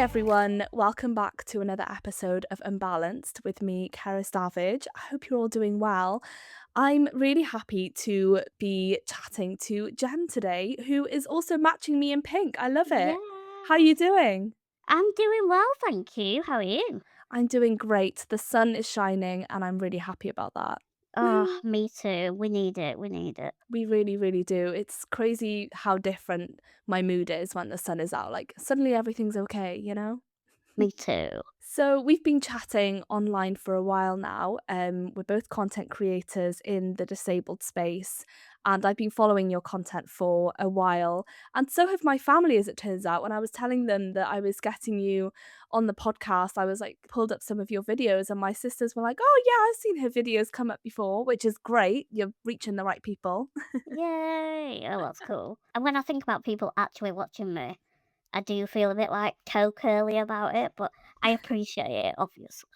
everyone, welcome back to another episode of Unbalanced with me, Cerys Davage. I hope you're all doing well. I'm really happy to be chatting to Jen today, who is also matching me in pink. I love it. How are you Yes. doing? I'm doing well, thank you. How are you? I'm doing great. The sun is shining and I'm really happy about that. Oh, Woo! me too. We need it. We need it. We really, really do. It's crazy how different my mood is when the sun is out. Like, suddenly everything's okay, you know? Me too. So we've been chatting online for a while now. We're both content creators in the disabled space, and I've been following your content for a while. And so have my family, as it turns out. When I was telling them that I was getting you on the podcast, I was like pulled up some of your videos, and my sisters were like, "Oh yeah, I've seen her videos come up before," which is great. You're reaching the right people. Yay. Oh, that's cool. And when I think about people actually watching me, I do feel a bit like toe curly about it, but I appreciate it, obviously.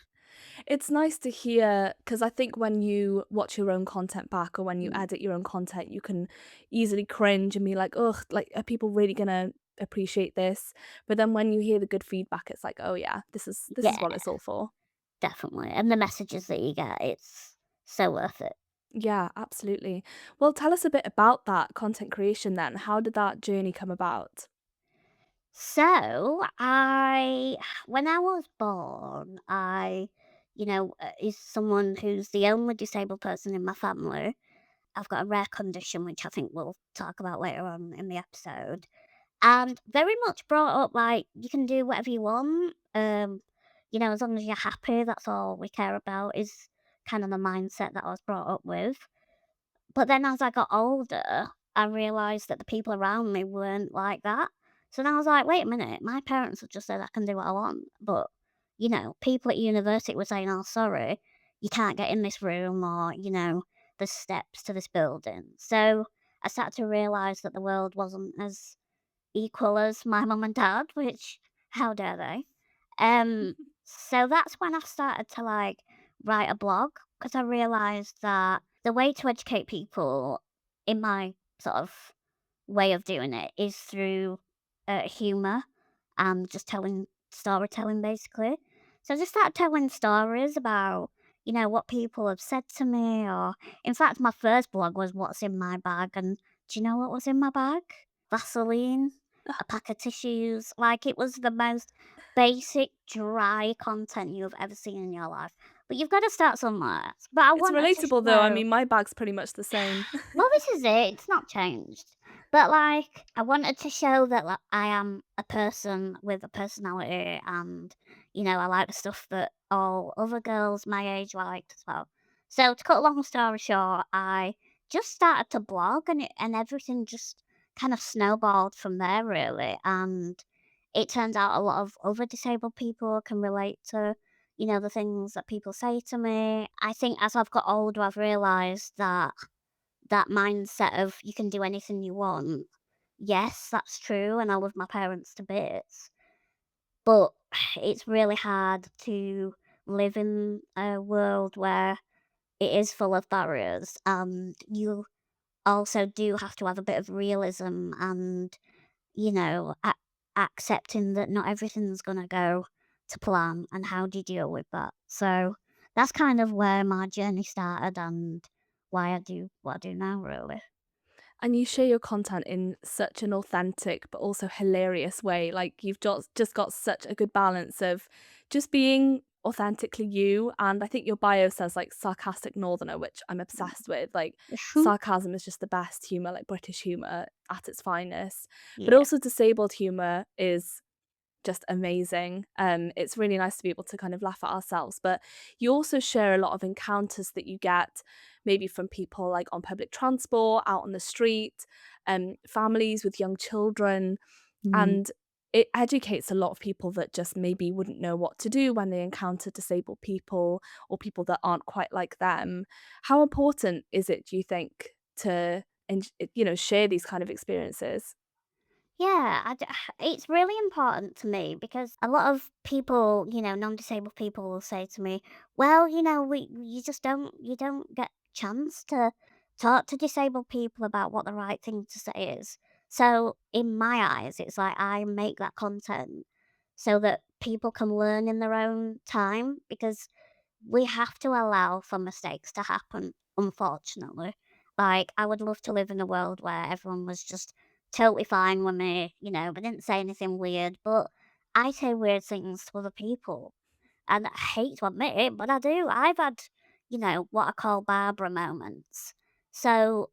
It's nice to hear because I think when you watch your own content back or when you Mm. edit your own content, you can easily cringe and be like, "Ugh, like are people really gonna appreciate this?" But then when you hear the good feedback, it's like, "Oh yeah, this is Yeah, what it's all for." definitely. And the messages that you get, it's so worth it. Yeah, absolutely. Well, tell us a bit about that content creation then. How did that journey come about? So when I was born, is someone who's the only disabled person in my family. I've got a rare condition, which I think we'll talk about later on in the episode. And very much brought up like you can do whatever you want. As long as you're happy, that's all we care about, is kind of the mindset that I was brought up with. But then as I got older, I realized that the people around me weren't like that. So then I was like, wait a minute, my parents have just said I can do what I want. But, people at university were saying, oh, sorry, you can't get in this room, or, the steps to this building. So I started to realize that the world wasn't as equal as my mum and dad, which, how dare they? So that's when I started to like write a blog, because I realized that the way to educate people, in my sort of way of doing it, is through humor and just telling storytelling, basically. So I just started telling stories about, what people have said to me, or in fact, my first blog was what's in my bag. And do you know what was in my bag? Vaseline, a pack of tissues. Like, it was the most basic, dry content you've ever seen in your life. But you've got to start somewhere. But I It's wanted to relatable though. I show. mean, my bag's pretty much the same. Well, this is it. It's not changed. But like, I wanted to show that like, I am a person with a personality, and I like the stuff that all other girls my age liked as well. So to cut a long story short, I just started to blog, and everything just kind of snowballed from there, really. And it turns out a lot of other disabled people can relate to, the things that people say to me. I think as I've got older, I've realised that mindset of you can do anything you want. Yes, that's true, and I love my parents to bits, but it's really hard to live in a world where it is full of barriers, and you also do have to have a bit of realism and, accepting that not everything's gonna go to plan, and how do you deal with that? So, that's kind of where my journey started and why I do what I do now, really. And you share your content in such an authentic but also hilarious way. Like you've just got such a good balance of just being authentically you. And I think your bio says like sarcastic northerner, which I'm obsessed with. Like sarcasm is just the best humor, like British humor at its finest. But Yeah. also disabled humor is just amazing. It's really nice to be able to kind of laugh at ourselves, but you also share a lot of encounters that you get maybe from people like on public transport, out on the street, families with young children, Mm. and it educates a lot of people that just maybe wouldn't know what to do when they encounter disabled people or people that aren't quite like them. How important is it, do you think, to share these kind of experiences? Yeah, it's really important to me because a lot of people, non-disabled people will say to me, "Well, you don't get chance to talk to disabled people about what the right thing to say is." So, in my eyes, it's like I make that content so that people can learn in their own time, because we have to allow for mistakes to happen, unfortunately. Like, I would love to live in a world where everyone was just totally fine with me, they didn't say anything weird, but I say weird things to other people. And I hate to admit it, but I do. I've had, what I call Barbara moments. So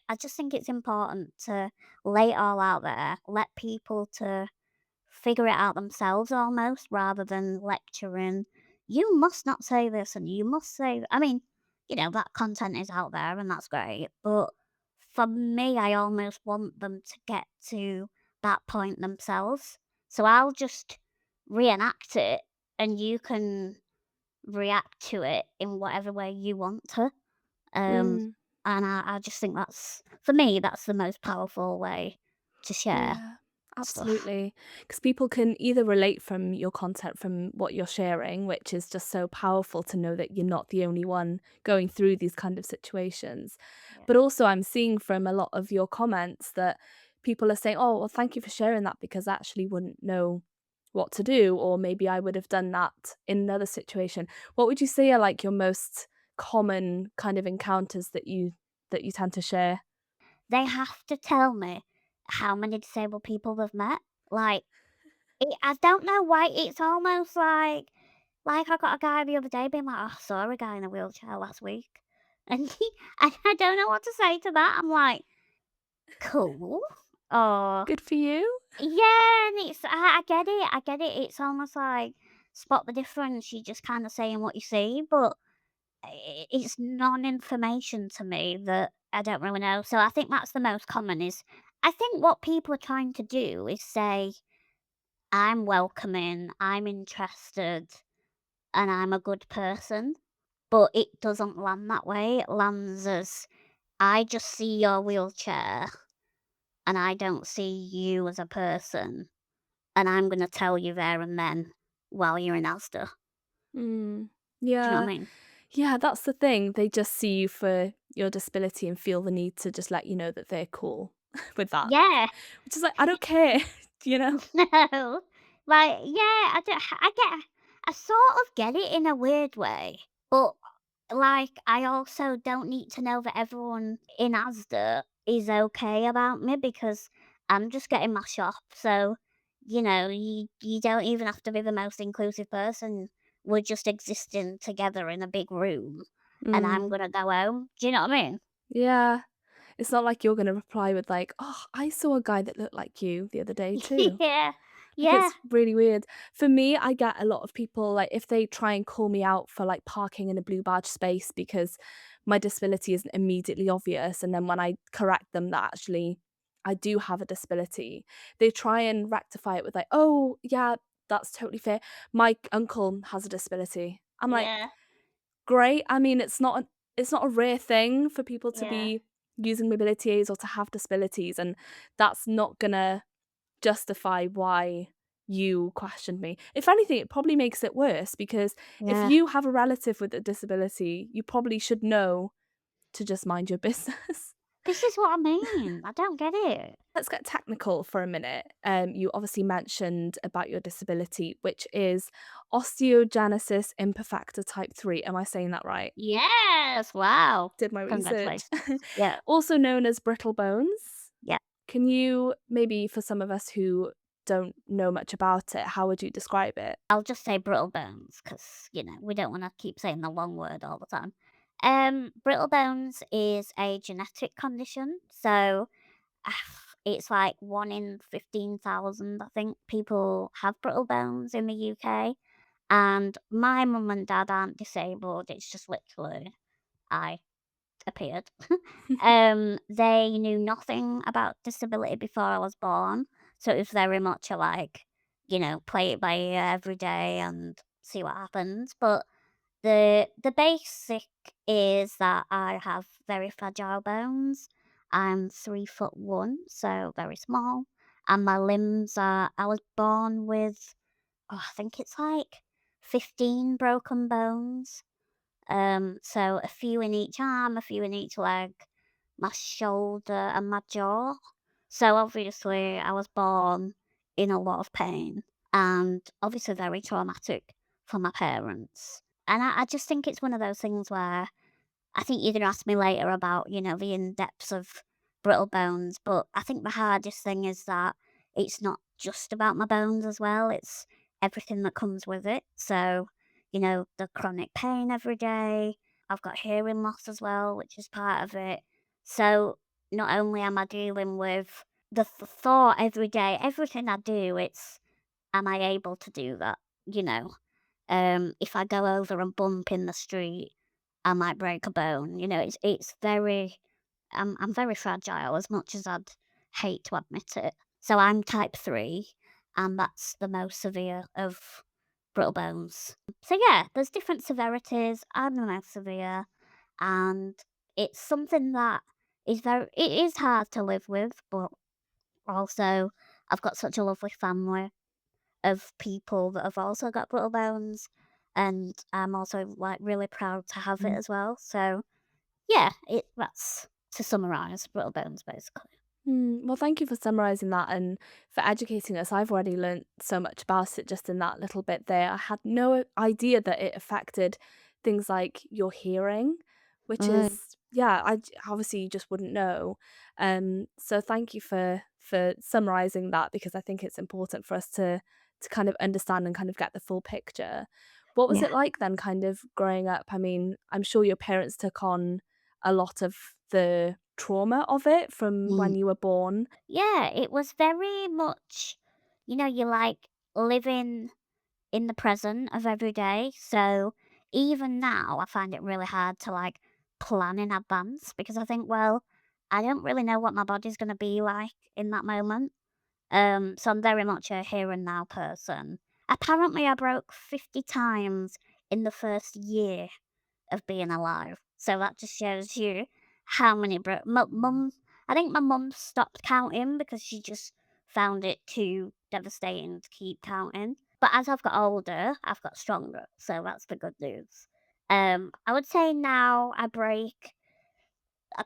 I just think it's important to lay it all out there, let people to figure it out themselves almost, rather than lecturing. You must not say this and you must say, I mean, that content is out there and that's great. But for me, I almost want them to get to that point themselves. So I'll just reenact it and you can react to it in whatever way you want to. Um, Mm. and I just think for me, that's the most powerful way to share Yeah, stuff. absolutely. Because people can either relate from your content, from what you're sharing, which is just so powerful to know that you're not the only one going through these kind of situations. Yeah. But also, I'm seeing from a lot of your comments that people are saying, "Oh, well, thank you for sharing that because I actually wouldn't know what to do, or maybe I would have done that in another situation." What would you say are like your most common kind of encounters that you tend to share? They have to tell me how many disabled people they've met. Like, I don't know why, it's almost like I got a guy the other day being like, "Oh, I saw a guy in a wheelchair last week." And I don't know what to say to that. I'm like, "Cool." Or, Good for you. yeah, and I get it, I get it. It's almost like spot the difference. You're just kinda saying what you see, but it's non-information to me that I don't really know. So I think that's the most common is, I think what people are trying to do is say, "I'm welcoming, I'm interested, and I'm a good person." But it doesn't land that way. It lands as, "I just see your wheelchair, and I don't see you as a person, and I'm gonna tell you there and then while you're in Asda." Mm. Do you know what Yeah. I mean? Yeah, that's the thing. They just see you for your disability and feel the need to just let you know that they're cool with that. Yeah. Which is like, I don't care, you know? No. Like, yeah, I sort of get it in a weird way, but, like, I also don't need to know that everyone in Asda is okay about me, because I'm just getting my shop, so, you don't even have to be the most inclusive person. We're just existing together in a big room, and I'm Mm. gonna go home. Do you know what I mean? Yeah. It's not like you're gonna reply with like, "Oh, I saw a guy that looked like you the other day too." Yeah. Like, Yeah. it's really weird. For me, I get a lot of people, like, if they try and call me out for, like, parking in a blue badge space because my disability isn't immediately obvious, and then when I correct them that actually I do have a disability, they try and rectify it with like, "Oh, yeah, that's totally fair. My uncle has a disability." I'm like, Yeah. "Great." I mean, it's not a rare thing for people to Yeah. be using mobility aids or to have disabilities, and that's not gonna justify why you questioned me. If anything, it probably makes it worse because if Yeah. you have a relative with a disability, you probably should know to just mind your business. This is what I mean. I don't get it. Let's get technical for a minute. You obviously mentioned about your disability, which is osteogenesis imperfecta type 3. Am I saying that right? Yes, wow. Did my research. Congratulations. Yeah, Also known as brittle bones. yeah. Can you maybe for some of us who don't know much about it, how would you describe it? I'll just say brittle bones because, we don't wanna keep saying the long word all the time. Brittle bones is a genetic condition, so, it's like 1 in 15,000, I think, people have brittle bones in the UK, and my mum and dad aren't disabled, it's just literally I appeared. They knew nothing about disability before I was born, so it was very much a like, play it by ear every day and see what happens. But the basic is that I have very fragile bones. I'm 3'1", so very small, and my limbs are. I was born with, I think it's like 15 broken bones. So a few in each arm, a few in each leg, my shoulder and my jaw. So obviously I was born in a lot of pain. and obviously very traumatic for my parents. And I just think it's one of those things where I think you're gonna ask me later about, the in depths of brittle bones, but I think the hardest thing is that it's not just about my bones as well, it's everything that comes with it. So, the chronic pain every day. I've got hearing loss as well, which is part of it. So, not only am I dealing with the thought every day, everything I do, it's, am I able to do that? You know? If I go over and bump in the street, I might break a bone. It's very I'm very fragile as much as I'd hate to admit it. So I'm type 3, and that's the most severe of brittle bones. So yeah, there's different severities. I'm the most severe, and it's something that it is hard to live with, but also I've got such a lovely family of people that have also got brittle bones, and I'm also, like, really proud to have it as well. So, yeah, that's to summarise brittle bones, basically. Well, thank you for summarizing that and for educating us. I've already learnt so much about it just in that little bit there. I had no idea that it affected things like your hearing, which Mm, is yeah, obviously you just wouldn't know. So thank you for summarizing that because I think it's important for us to kind of understand and kind of get the full picture. What was yeah. it like then, kind of growing up? I mean, I'm sure your parents took on a lot of the trauma of it from Mm. when you were born. Yeah, it was very much, you like living in the present of every day. So even now, I find it really hard to like plan in advance because I think, well, I don't really know what my body's going to be like in that moment. So I'm very much a here and now person. Apparently, I broke 50 times in the first year of being alive. So that just shows you how many my mum, I think my mum stopped counting because she just found it too devastating to keep counting. But as I've got older, I've got stronger. So that's the good news. I would say now I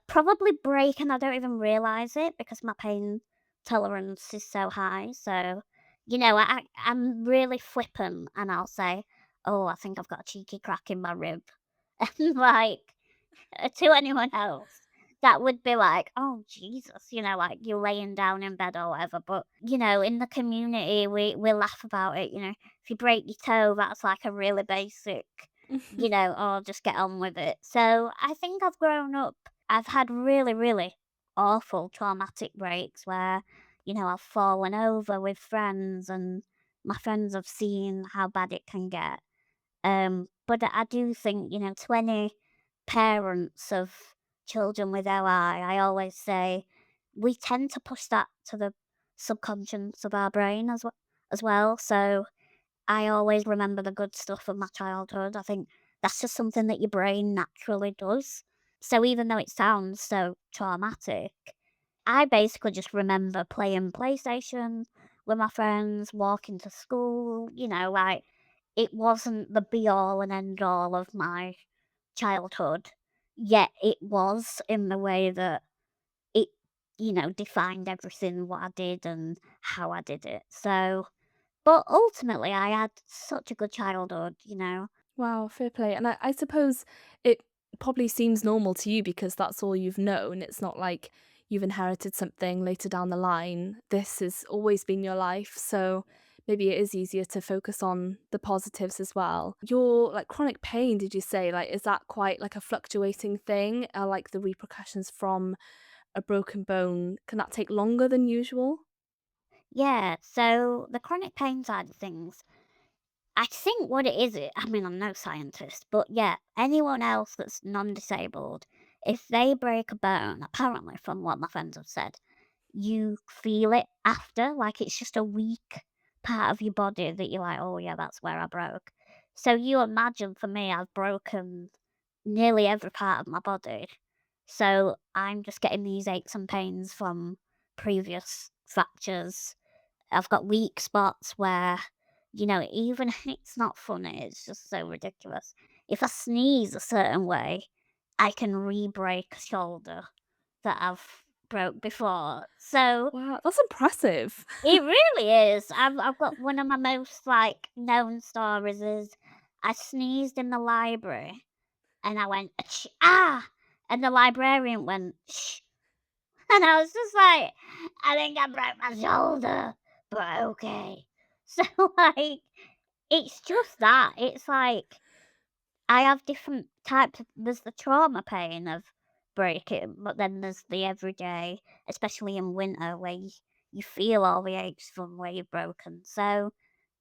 probably break and I don't even realize it because my pain tolerance is so high. So, I'm really flippant and I'll say, "Oh, I think I've got a cheeky crack in my rib." And like to anyone else, that would be like, "Oh, Jesus," like you're laying down in bed or whatever. But, in the community, we laugh about it. If you break your toe, that's like a really basic, or just get on with it. So I think I've grown up. I've had really, really awful traumatic breaks where, I've fallen over with friends and my friends have seen how bad it can get. But I do think, to any parents of children with OI, I always say we tend to push that to the subconscious of our brain as well. So I always remember the good stuff of my childhood. I think that's just something that your brain naturally does. So even though it sounds so traumatic, I basically just remember playing PlayStation with my friends, walking to school, like it wasn't the be all and end all of my childhood, yet it was in the way that it, defined everything what I did and how I did it. So, but ultimately, I had such a good childhood. Wow, fair play. And I suppose it probably seems normal to you because that's all you've known. It's not like you've inherited something later down the line. This has always been your life. So maybe it is easier to focus on the positives as well. Your like chronic pain, did you say? Like, is that quite like a fluctuating thing? Like the repercussions from a broken bone, can that take longer than usual? Yeah, so the chronic pain side of things, I think what it is, I mean, I'm no scientist, but yeah, anyone else that's non disabled, if they break a bone, apparently, from what my friends have said, you feel it after, like it's just a weak part of your body that you're like, "Oh, yeah, that's where I broke." So you imagine for me, I've broken nearly every part of my body. So I'm just getting these aches and pains from previous fractures. I've got weak spots where, even it's not funny, it's just so ridiculous. If I sneeze a certain way, I can re-break a shoulder that I've broke before. So Wow, that's impressive. it really is. I've got one of my most, like, known stories is I sneezed in the library and I went, "Ach ah!" And the librarian went, "Shh." And I was just like, "I think I broke my shoulder, but okay." So, like, it's just that. It's like I have different types of there's the trauma pain of breaking, but then there's the everyday, especially in winter where you feel all the aches from where you've broken. So,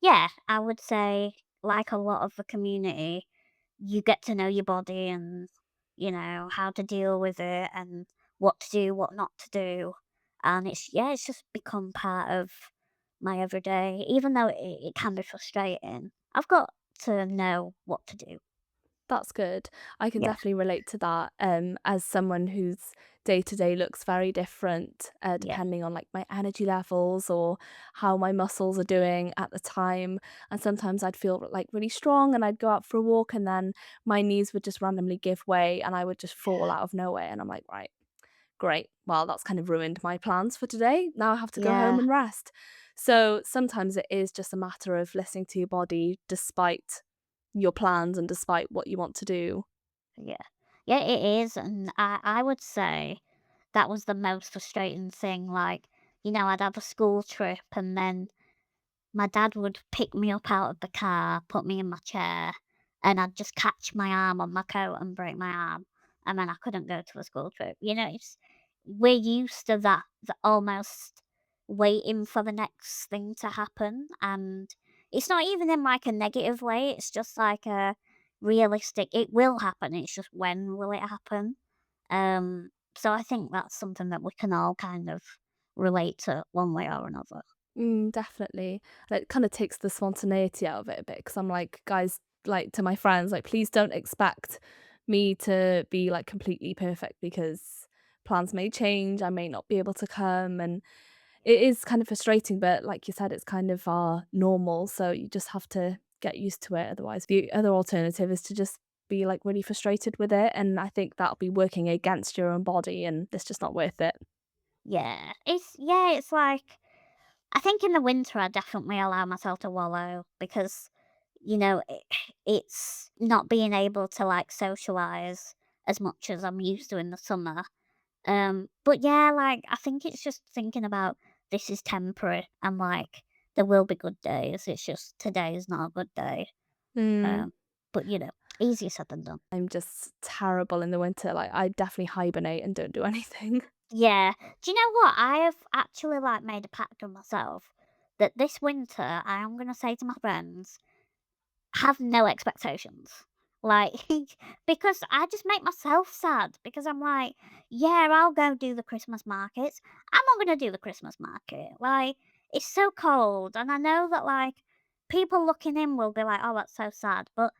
yeah, I would say, like a lot of the community, you get to know your body and, how to deal with it and what to do, what not to do. And it's just become part of my everyday, even though it can be frustrating. I've got to know what to do. That's good. I can Yeah, definitely relate to that, as someone whose day to day looks very different, yeah, depending on like my energy levels or how my muscles are doing at the time. And sometimes I'd feel like really strong and I'd go out for a walk and then my knees would just randomly give way and I would just fall out of nowhere. And I'm like, right, great. Well, that's kind of ruined my plans for today. Now I have to go home yeah, and rest. So sometimes it is just a matter of listening to your body despite your plans and despite what you want to do. yeah. Yeah, it is, and I would say that was the most frustrating thing, like, I'd have a school trip and then my dad would pick me up out of the car, put me in my chair, and I'd just catch my arm on my coat and break my arm, and then I couldn't go to a school trip. We're used to that, the almost waiting for the next thing to happen, and it's not even in like a negative way. It's just like a realistic. It will happen. It's just when will it happen? So I think that's something that we can all kind of relate to one way or another. Definitely. And it kind of takes the spontaneity out of it a bit because I'm like, guys, like to my friends, like, please don't expect me to be like completely perfect because plans may change. I may not be able to come. And it is kind of frustrating, but like you said, it's kind of our normal. So you just have to get used to it. Otherwise, the other alternative is to just be like really frustrated with it. And I think that'll be working against your own body and it's just not worth it. It's like I think in the winter I definitely allow myself to wallow because it's not being able to like socialize as much as I'm used to in the summer. But yeah, like I think it's just thinking about this is temporary and like there will be good days. It's just today is not a good day. Mm. Um, but easier said than done. I'm just terrible in the winter, like, I definitely hibernate and don't do anything. Yeah. Do you know what? I have actually like made a pact with myself that this winter I am gonna say to my friends, have no expectations. Like, because I just make myself sad because I'm like, yeah, I'll go do the Christmas markets. I'm not going to do the Christmas market. Like, it's so cold. And I know that, like, people looking in will be like, oh, that's so sad. But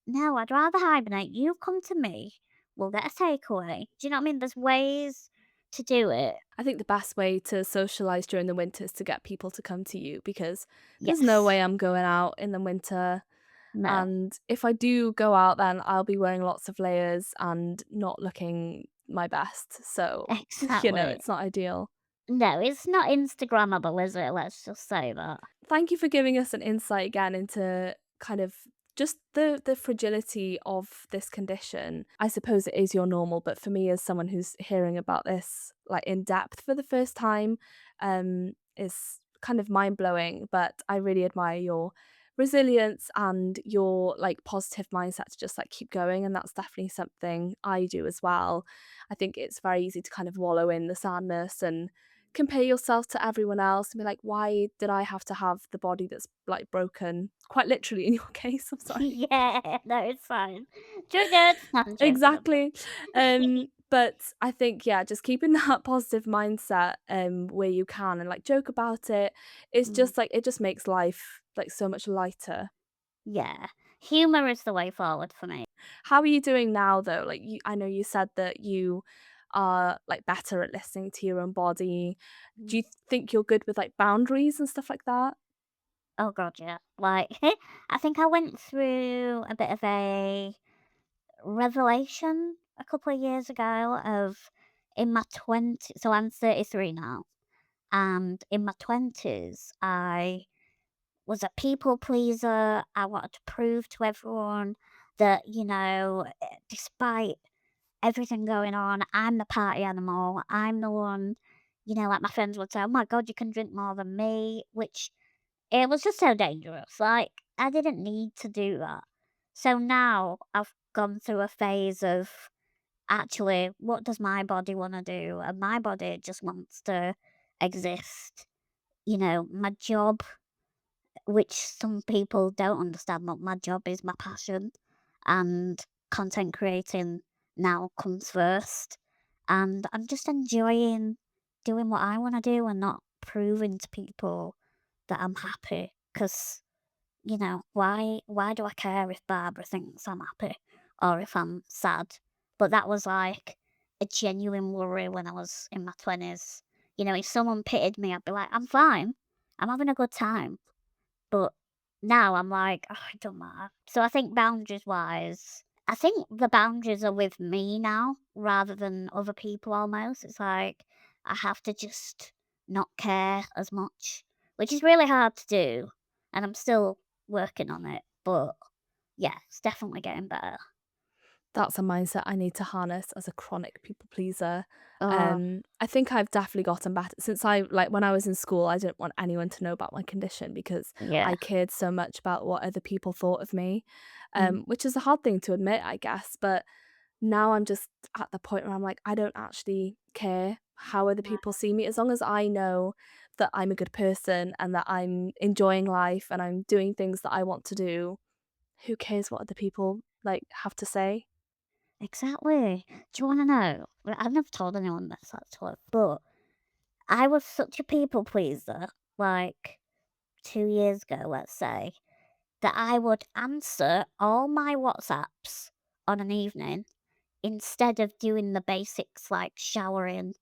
no, I'd rather hibernate. You come to me, we'll get a takeaway. Do you know what I mean? There's ways to do it. I think the best way to socialize during the winter is to get people to come to you because there's no Yes. way I'm going out in the winter, No. and if I do go out, then I'll be wearing lots of layers and not looking my best, so, Exactly. it's not ideal. No, it's not Instagrammable, is it? Let's just say that. Thank you for giving us an insight again into kind of just the fragility of this condition. I suppose it is your normal, but for me as someone who's hearing about this like in depth for the first time, is kind of mind blowing. But I really admire your resilience and your like positive mindset to just like keep going. And that's definitely something I do as well. I think it's very easy to kind of wallow in the sadness and compare yourself to everyone else and be like, "Why did I have to have the body that's, like, broken?" Quite literally in your case, I'm sorry. Yeah, no, it's fine. Triggered. No, I'm joking, I'm Exactly. But I think, yeah, just keeping that positive mindset, where you can and, like, joke about it, it's mm, just, like it just makes life, like, so much lighter. yeah. Humour is the way forward for me. How are you doing now, though? Like, I know you said that you are, like, better at listening to your own body. Do Mm. you think you're good with, like, boundaries and stuff like that? Oh god, yeah. Like, I think I went through a bit of a revelation a couple of years ago of in my 20s, so I'm 33 now, and in my 20s, I was a people pleaser. I wanted to prove to everyone that, despite everything going on, I'm the party animal. I'm the one, like my friends would say, "Oh my God, you can drink more than me," which it was just so dangerous. Like, I didn't need to do that. So now I've gone through a phase of actually, what does my body want to do? And my body just wants to exist. My job, which some people don't understand, but my job is my passion, and content creating now comes first. And I'm just enjoying doing what I want to do and not proving to people that I'm happy. Because, why do I care if Barbara thinks I'm happy or if I'm sad? But that was like a genuine worry when I was in my 20s. If someone pitied me, I'd be like, I'm fine. I'm having a good time. But now I'm like, "Oh, it don't matter." So I think boundaries wise, I think the boundaries are with me now rather than other people almost. It's like I have to just not care as much, which is really hard to do. And I'm still working on it. But yeah, it's definitely getting better. That's a mindset I need to harness as a chronic people pleaser. Oh, I think I've definitely gotten better since when I was in school, I didn't want anyone to know about my condition because yeah. I cared so much about what other people thought of me, Mm, which is a hard thing to admit, I guess. But now I'm just at the point where I'm like, I don't actually care how other no, people see me as long as I know that I'm a good person and that I'm enjoying life and I'm doing things that I want to do. Who cares what other people have to say? exactly. Do you want to know? Well, I've never told anyone this actually, but I was such a people pleaser. Like, 2 years ago, let's say, that I would answer all my WhatsApps on an evening instead of doing the basics like showering,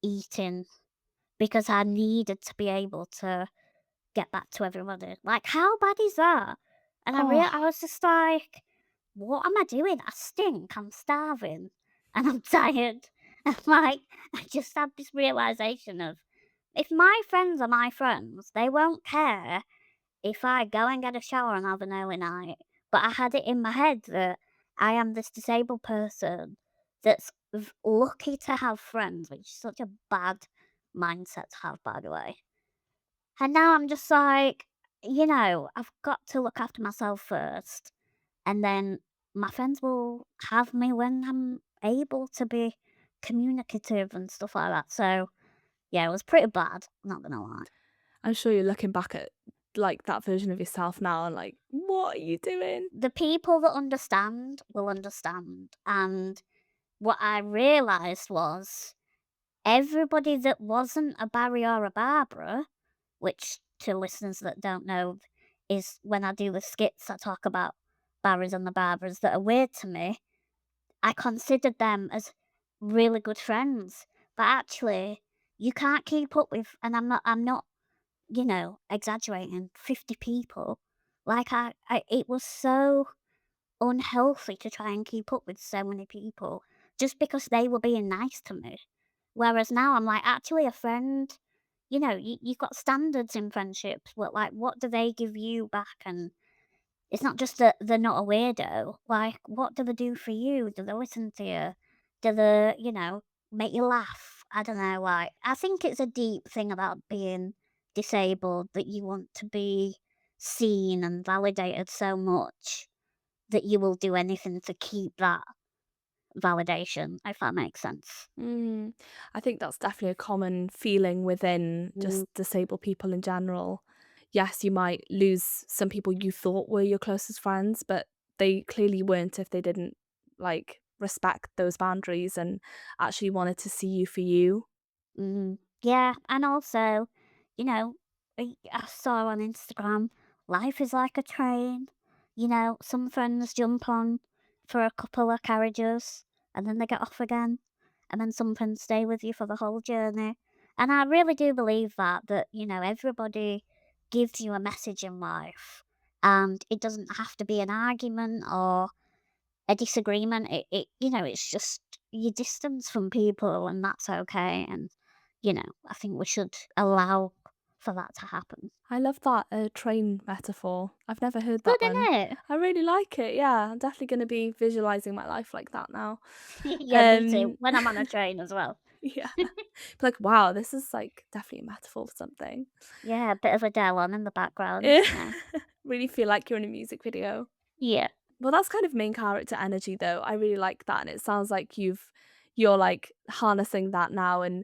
eating, because I needed to be able to get back to everybody. Like, how bad is that? And I Oh, was just like, what am I doing? I stink. I'm starving, and I'm tired. And like, I just had this realization of if my friends are my friends, they won't care if I go and get a shower and have an early night. But I had it in my head that I am this disabled person that's lucky to have friends, which is such a bad mindset to have, by the way. And now I'm just like, I've got to look after myself first. And then my friends will have me when I'm able to be communicative and stuff like that. So, yeah, it was pretty bad, not gonna lie. I'm sure you're looking back at, that version of yourself now and like, "What are you doing?" The people that understand will understand. And what I realized was everybody that wasn't a Barry or a Barbara, which to listeners that don't know is when I do the skits, I talk about Barrys and the Barbaras that are weird to me. I considered them as really good friends. But actually, you can't keep up with, and I'm not, exaggerating, 50 people. Like it was so unhealthy to try and keep up with so many people just because they were being nice to me. Whereas now I'm like, actually, a friend, you've got standards in friendships. What do they give you back? And it's not just that they're not a weirdo. Like, what do they do for you? Do they listen to you? Do they, make you laugh? I don't know. Like, I think it's a deep thing about being disabled that you want to be seen and validated so much that you will do anything to keep that validation, if that makes sense. Mm, I think that's definitely a common feeling within Mm, just disabled people in general. Yes, you might lose some people you thought were your closest friends, but they clearly weren't if they didn't, respect those boundaries and actually wanted to see you for you. yeah, and also, I saw on Instagram, life is like a train. Some friends jump on for a couple of carriages and then they get off again. And then some friends stay with you for the whole journey. And I really do believe that, everybody gives you a message in life. And it doesn't have to be an argument or a disagreement. It's just, your distance from people, and that's okay. And I think we should allow for that to happen. I love that, train metaphor. I've never heard Good, that one. isn't it? I really like it, yeah. I'm definitely gonna be visualizing my life like that now. Yeah, me too. Um, When I'm on a train as well. yeah. Like, wow, this is, like, definitely a metaphor for something. Yeah, a bit of Adele on in the background. Eh, Yeah. really feel like you're in a music video. Yeah. Well, that's kind of main character energy though. I really like that, and it sounds like you're, like, harnessing that now, and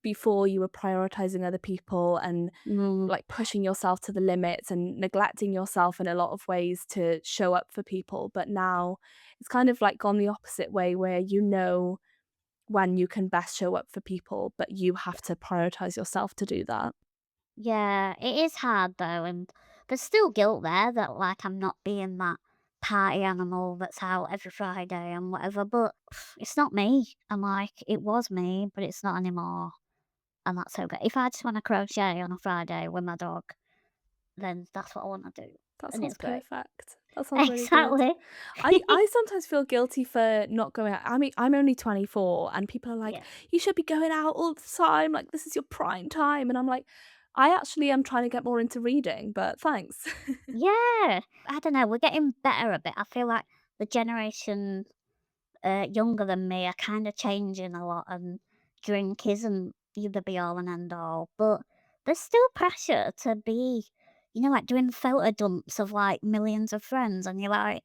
before you were prioritizing other people and, Mm. like, pushing yourself to the limits and neglecting yourself in a lot of ways to show up for people, but now it's kind of, like, gone the opposite way where you know when you can best show up for people, but you have to prioritize yourself to do that. Yeah, it is hard though, and there's still guilt there that like I'm not being that party animal that's out every Friday and whatever, but it's not me. I'm like, it was me, but it's not anymore. And that's okay. If I just want to crochet on a Friday with my dog, then that's what I want to do. That And sounds it's great. perfect. That sounds really good. Exactly. I sometimes feel guilty for not going out. I mean, I'm only 24 and people are like, Yeah. "You should be going out all the time, like, this is your prime time," and I'm like, "I actually am trying to get more into reading, but thanks." Yeah. I don't know. We're getting better a bit. I feel like the generation younger than me are kind of changing a lot, and drink isn't the be all and end all. But there's still pressure to be, like doing photo dumps of like millions of friends, and you're like,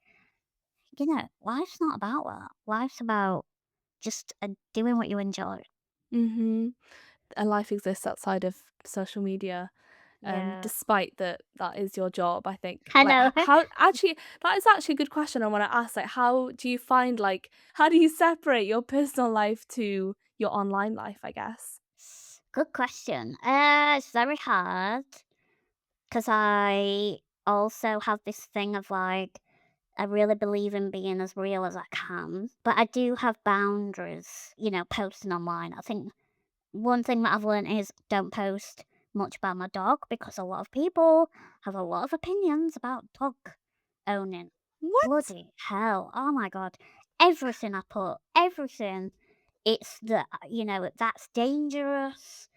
life's not about that. Life's about just doing what you enjoy. Mhm. And life exists outside of social media, Yeah, despite that is your job, I think. I Like, know. how actually, that is actually a good question I wanna ask, like, how do you find, like how do you separate your personal life to your online life, I guess? Good question. It's very hard because I also have this thing of like I really believe in being as real as I can, but I do have boundaries, posting online. I think one thing that I've learned is don't post much about my dog because a lot of people have a lot of opinions about dog owning. What? Bloody hell. Oh my God. Everything I put, everything, it's that's dangerous.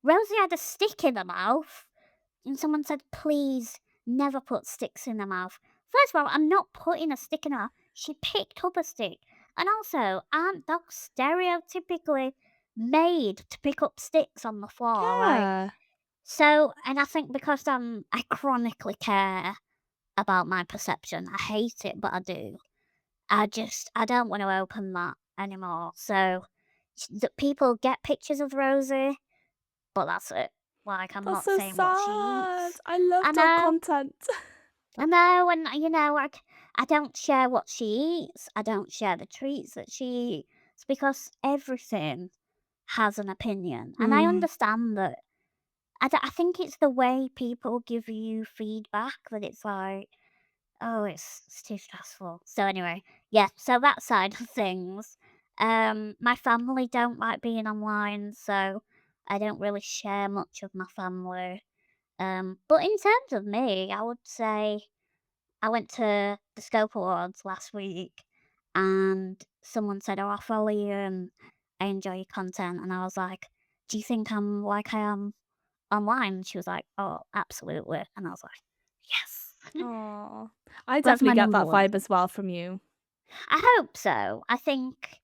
Rosie had a stick in her mouth and someone said, "Please never put sticks in her mouth." First of all, I'm not putting a stick in her mouth. She picked up a stick. And also, aren't dogs stereotypically made to pick up sticks on the floor? Yeah. And I think because I chronically care about my perception, I hate it, but I do. I don't want to open that anymore. So, that people get pictures of Rosie, but that's it. Like, I'm That's not so saying what she sad. eats. I love I dog know, content. I know, and like I don't share what she eats. I don't share the treats that she eats because everything has an opinion, and I Mm. understand that. I think it's the way people give you feedback that it's like, oh, it's too stressful. So anyway, yeah. So that side of things, my family don't like being online, so I don't really share much of my family. But in terms of me, I would say I went to the Scope Awards last week and someone said, "Oh, I follow you and I enjoy your content." And I was like, "Do you think I'm like I am online?" And she was like, "Oh, absolutely." And I was like, "Yes." Aw. I That's definitely my get number that one vibe thing. as well from you. I hope so. I think,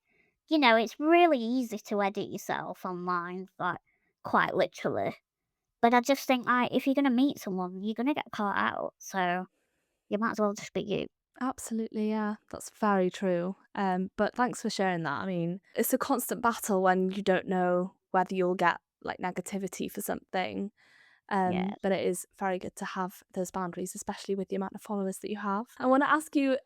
it's really easy to edit yourself online, like quite literally. But I just think like if you're gonna meet someone, you're gonna get caught out. So you might as well just be you. Absolutely, yeah. That's very true. But thanks for sharing that. I mean, it's a constant battle when you don't know whether you'll get, like, negativity for something. Yeah. But it is very good to have those boundaries, especially with the amount of followers that you have. I want to ask you,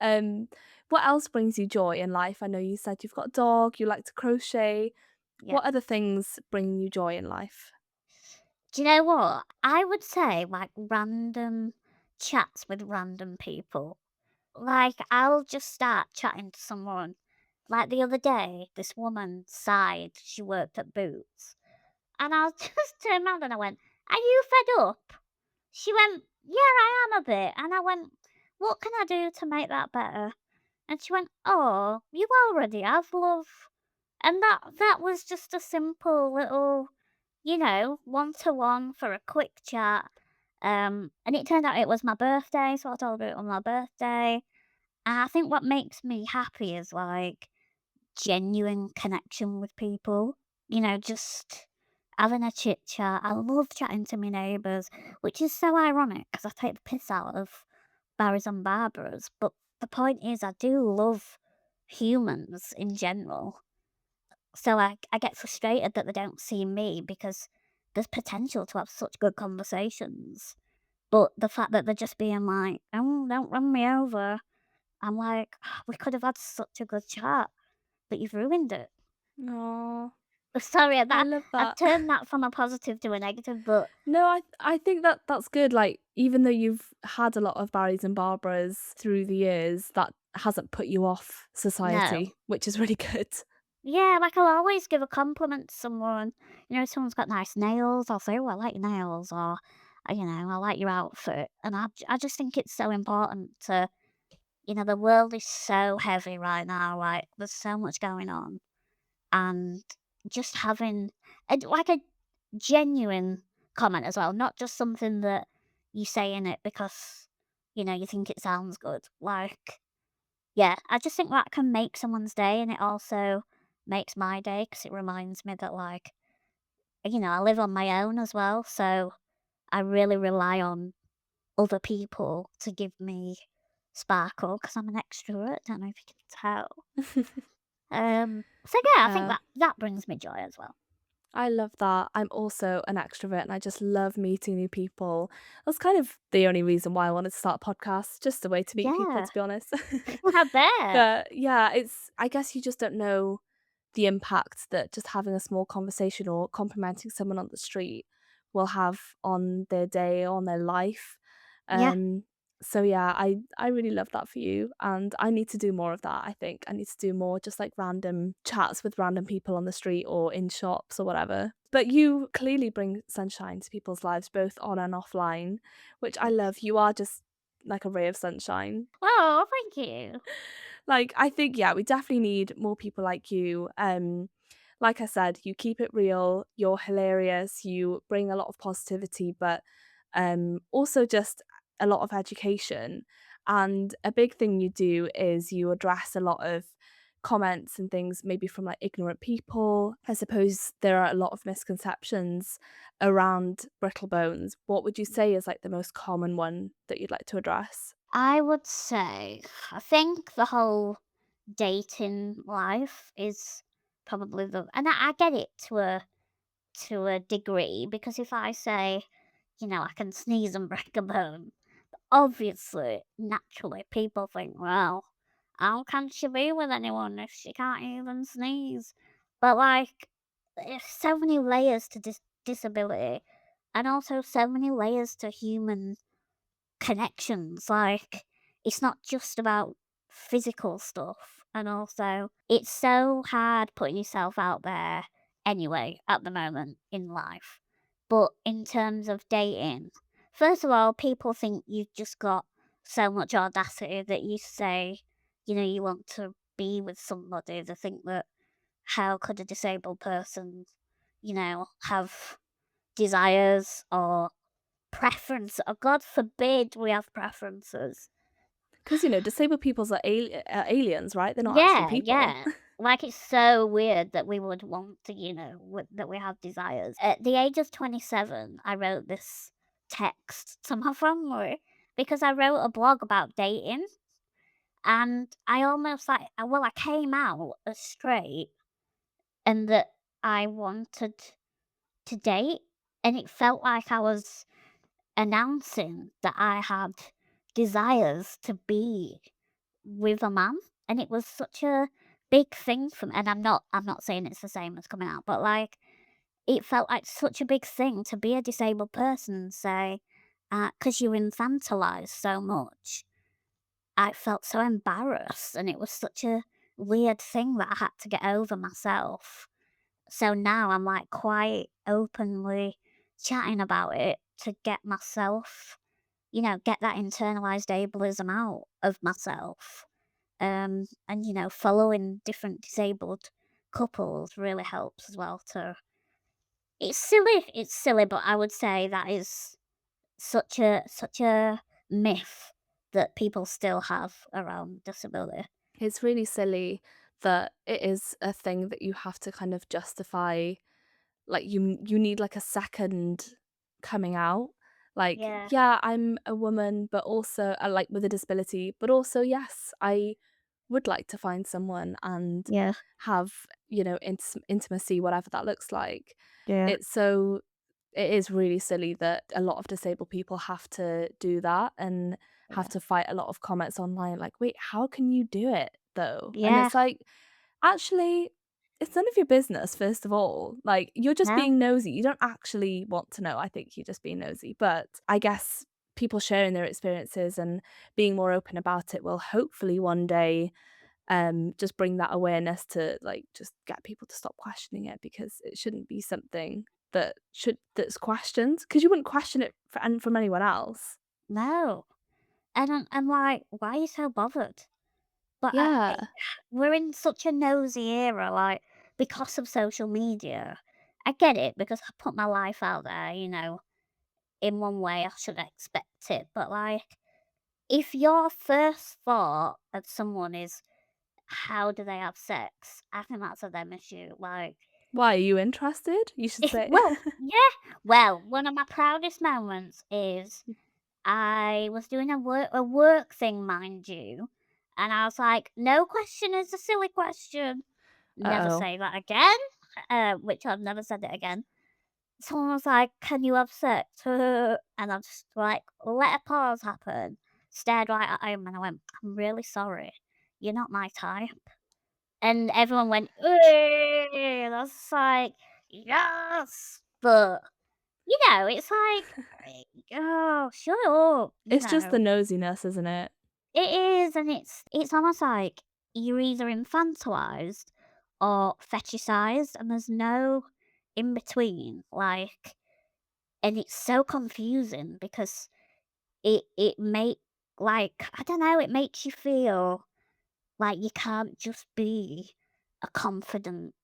what else brings you joy in life? I know you said you've got a dog, you like to crochet. Yeah. What other things bring you joy in life? Do you know what? I would say like random chats with random people. Like I'll just start chatting to someone. Like the other day, this woman sighed. She worked at Boots. And I just turned around and I went, "Are you fed up?" She went, "Yeah, I am a bit." And I went, "What can I do to make that better?" And she went, "Oh, you already have, love." And that was just a simple little, one-to-one for a quick chat. And it turned out it was my birthday, so I told her it was my birthday. And I think what makes me happy is, like, genuine connection with people, just having a chit chat. I love chatting to my neighbours, which is so ironic because I take the piss out of Barry's and Barbara's. But the point is, I do love humans in general. So I get frustrated that they don't see me because there's potential to have such good conversations. But the fact that they're just being like, "Oh, don't run me over," I'm like, "We could have had such a good chat, but you've ruined it." Oh, Sorry, I that love I've that. turned that from a positive to a negative, but No, I think that that's good, like, even though you've had a lot of Barrys and Barbaras through the years, that hasn't put you off no. society, which is really good. Yeah, like, I'll always give a compliment to someone. If someone's got nice nails, I'll say, "Oh, I like your nails," or, "I like your outfit." And I just think it's so important to, the world is so heavy right now, like, there's so much going on, and just having like a genuine comment as well, not just something that you say in it because, you think it sounds good. Like, yeah, I just think that can make someone's day, and it also makes my day because it reminds me that, like, I live on my own as well, so I really rely on other people to give me sparkle because 'cause I'm an extrovert, don't know if you can tell. So yeah, I think Yeah. that brings me joy as well. I love that. I'm also an extrovert and I just love meeting new people. That's kind of the only reason why I wanted to start a podcast, just a way to meet people, Yeah, to be honest. I bet. But yeah, I guess you just don't know the impact that just having a small conversation or complimenting someone on the street will have on their day, on their life. Yeah. Um, so yeah, I really love that for you, and I need to do more of that. I think I need to do more just like random chats with random people on the street or in shops or whatever. But you clearly bring sunshine to people's lives, both on and offline, which I love. You are just like a ray of sunshine. Oh, thank you. Like, I think, yeah, we definitely need more people like you. Like I said, you keep it real, you're hilarious, you bring a lot of positivity, but also just a lot of education. And a big thing you do is you address a lot of comments and things maybe from like ignorant people. I suppose there are a lot of misconceptions around brittle bones. What would you say is like the most common one that you'd like to address? I would say, I think the whole dating life is probably and I get it to a degree because if I say, I can sneeze and break a bone, obviously, naturally, people think, well, how can she be with anyone if she can't even sneeze? But like, there's so many layers to disability, and also so many layers to human connections. Like, it's not just about physical stuff. And also, it's so hard putting yourself out there anyway at the moment in life. But in terms of dating, first of all, people think you've just got so much audacity that you say, you want to be with somebody. They think that how could a disabled person, have desires or preference, or God forbid we have preferences. Because, disabled peoples are aliens, right? They're not actually Yeah, people. yeah. Like, it's so weird that we would want to, that we have desires. At the age of 27, I wrote this text to my family because I wrote a blog about dating, and I almost like, well, I came out as straight and that I wanted to date, and it felt like I was announcing that I had desires to be with a man, and it was such a big thing for me, and I'm not saying it's the same as coming out, but, like, it felt like such a big thing to be a disabled person and say, because you infantilise so much, I felt so embarrassed, and it was such a weird thing that I had to get over myself. So now I'm, like, quite openly chatting about it to get myself, get that internalized ableism out of myself. And following different disabled couples really helps as well to it's silly, but I would say that is such a myth that people still have around disability. It's really silly that it is a thing that you have to kind of justify. Like, you need, like, a second coming out. Like, Yeah, yeah, I'm a woman, but also like, with a disability, but also, yes, I would like to find someone and yeah, have, intimacy, whatever that looks like. yeah, It's so it is really silly that a lot of disabled people have to do that and have yeah, to fight a lot of comments online like, "Wait, how can you do it, though?" And yeah. it's like, actually, it's none of your business, first of all. Like, you're just No, being nosy. You don't actually want to know. I think you're just being nosy. But I guess people sharing their experiences and being more open about it will hopefully one day just bring that awareness to, like, just get people to stop questioning it because it shouldn't be something that's questioned because you wouldn't question it from anyone else. no. And I'm like, why are you so bothered? But Yeah. we're in such a nosy era, like because of social media. I get it because I put my life out there, in one way I should expect it. But like, if your first thought of someone is how do they have sex, I think that's a them issue. Like, Why, are you interested? You should say. well, yeah. Well, one of my proudest moments is I was doing a work thing, mind you, and I was like, "No question is a silly question. Never Uh-oh. say that again." Which I've never said it again. Someone was like, "Can you have sex?" And I just like let a pause happen, stared right at him, and I went, "I'm really sorry. You're not my type." And everyone went, "Hey!" And I was like, "Yes!" But it's like, oh, shut up, It's just the nosiness, isn't it? It is, and it's almost like you're either infantilized or fetishized, and there's no in between. Like, and it's so confusing because it make like I don't know, it makes you feel like you can't just be a confident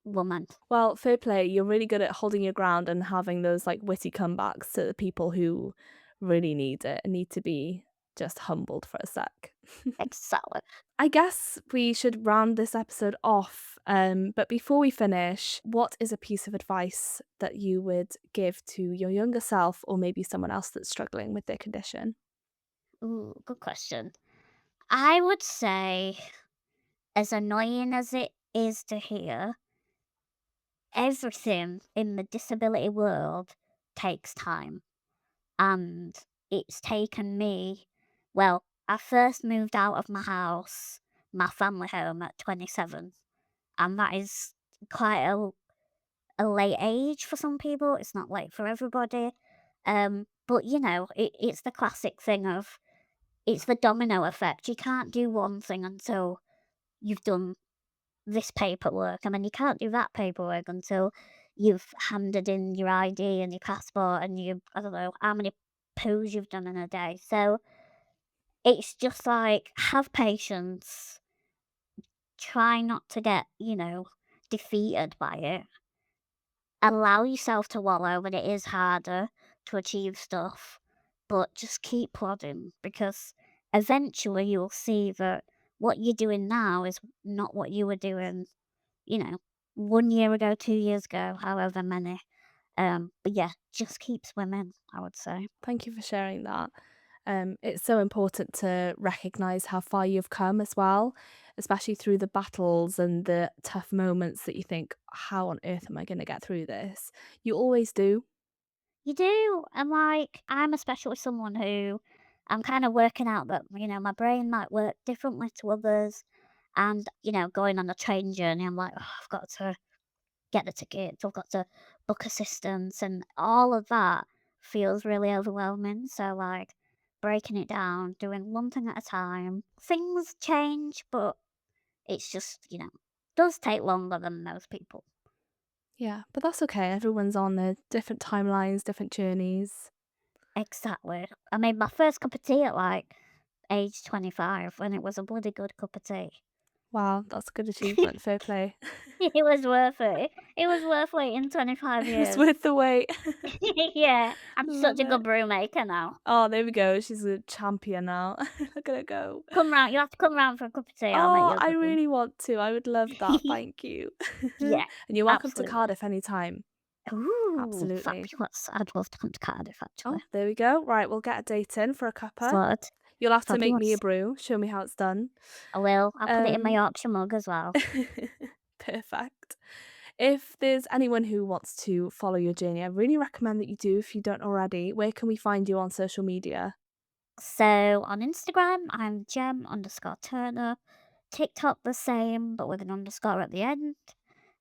woman. Well, fair play. You're really good at holding your ground and having those, like, witty comebacks to the people who really need it and need to be just humbled for a sec. Exactly. I guess we should round this episode off. But before we finish, what is a piece of advice that you would give to your younger self or maybe someone else that's struggling with their condition? Ooh, good question. I would say, as annoying as it is to hear, everything in the disability world takes time. And it's taken me, well, I first moved out of my house, my family home at 27. And that is quite a late age for some people. It's not late for everybody. But it's the classic thing of it's the domino effect. You can't do one thing until you've done this paperwork, and then you can't do that paperwork until you've handed in your ID and your passport and I don't know how many poos you've done in a day. So it's just like have patience, try not to get, defeated by it. Allow yourself to wallow when it is harder to achieve stuff, but just keep plodding because eventually you'll see that what you're doing now is not what you were doing, you know, 1 year ago, 2 years ago, however many. But yeah, just keep swimming, I would say. Thank you for sharing that. It's so important to recognize how far you've come as well, especially through the battles and the tough moments that you think, how on earth am I going to get through this? You always do. You do, and like, I'm especially someone who I'm kind of working out that, my brain might work differently to others. And, going on a train journey, I'm like, oh, I've got to get the tickets, I've got to book assistance, and all of that feels really overwhelming. So, like, breaking it down, doing one thing at a time, things change, but it's just, does take longer than most people. Yeah, but that's okay. Everyone's on their different timelines, different journeys. Exactly. I made my first cup of tea at like age 25 when it was a bloody good cup of tea. Wow, that's a good achievement. Fair play. It was worth it. It was worth waiting 25 It was years. worth the wait. Yeah, I'm such Love a it. good brew maker now. Oh, there we go. She's a champion now. Look at her go. Come round, you have to come round for a cup of tea, I'll make Oh, you a I good one. really want to. I would love that. Thank you. Yeah, And you're welcome to absolutely. Cardiff anytime. Ooh, Absolutely. fabulous. I'd love to come to Cardiff, actually. Oh, there we go. Right, we'll get a date in for a cuppa. Slut. You'll have to make me a Fabulous. brew, show me how it's done. I will. I'll put it in my Um, Yorkshire mug as well. Perfect. If there's anyone who wants to follow your journey, I really recommend that you do if you don't already. Where can we find you on social media? So on Instagram, I'm gem_Turner. TikTok the same, but with an underscore at the end.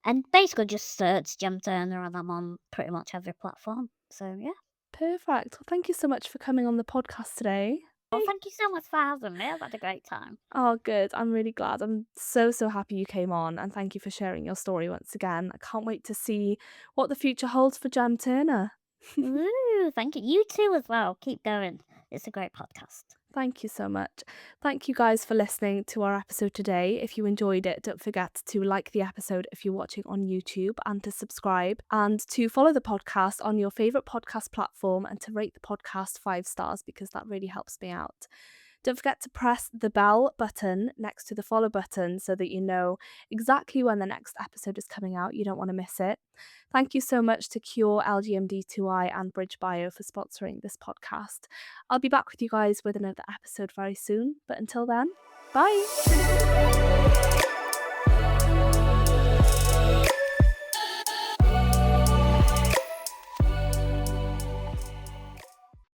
And basically just search Gem Turner and I'm on pretty much every platform. So yeah. Perfect. Well, thank you so much for coming on the podcast today. Well, thank you so much for having me. I've had a great time. Oh, good. I'm really glad. I'm so, so happy you came on and thank you for sharing your story once again. I can't wait to see what the future holds for Jem Turner. Ooh, thank you. You too as well. Keep going. It's a great podcast. Thank you so much. Thank you guys for listening to our episode today. If you enjoyed it, don't forget to like the episode if you're watching on YouTube and to subscribe and to follow the podcast on your favourite podcast platform and to rate the podcast 5 stars because that really helps me out. Don't forget to press the bell button next to the follow button so that you know exactly when the next episode is coming out. You don't want to miss it. Thank you so much to Cure, LGMD2I, and Bridge Bio for sponsoring this podcast. I'll be back with you guys with another episode very soon. But until then, bye.